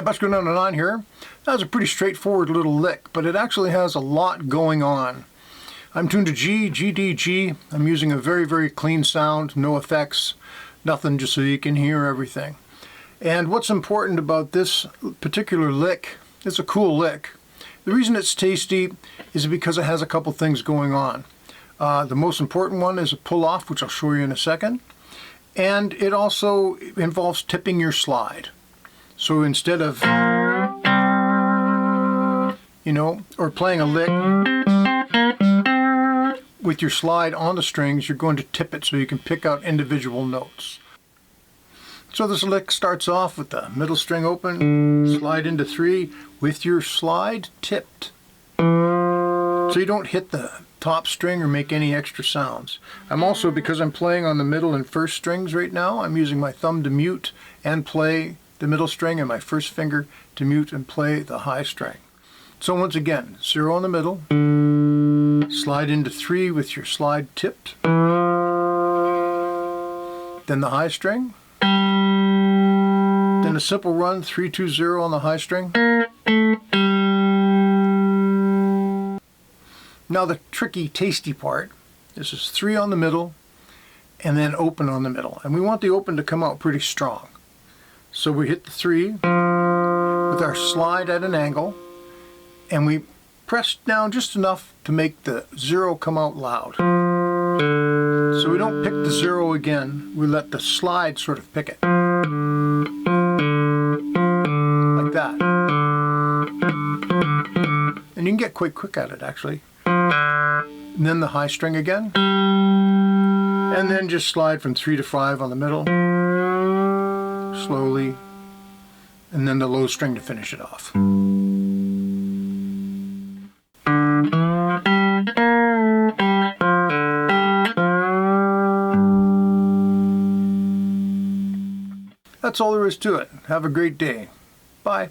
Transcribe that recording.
Hi, Busker 909 here. That was a pretty straightforward little lick, but it actually has a lot going on. I'm tuned to G, D, G. I'm using a very, very clean sound, no effects, nothing, just so you can hear everything. And what's important about this particular lick, it's a cool lick. The reason it's tasty is because it has a couple things going on. The most important one is a pull-off, which I'll show you in a second. And it also involves tipping your slide. So instead of, or playing a lick with your slide on the strings, you're going to tip it so you can pick out individual notes. So this lick starts off with the middle string open, slide into 3 with your slide tipped. So you don't hit the top string or make any extra sounds. I'm also, because I'm playing on the middle and first strings right now, I'm using my thumb to mute and play the middle string and my first finger to mute and play the high string. So once again, 0 in the middle, slide into 3 with your slide tipped, then the high string, then a simple run 3 2 0 on the high string. Now the tricky, tasty part, this is 3 on the middle and then open on the middle. And we want the open to come out pretty strong. So we hit the 3 with our slide at an angle, and we press down just enough to make the 0 come out loud. So we don't pick the 0 again, we let the slide sort of pick it. Like that. And you can get quite quick at it actually. And then the high string again. And then just slide from 3 to 5 on the middle. Slowly, and then the low string to finish it off. That's all there is to it. Have a great day. Bye.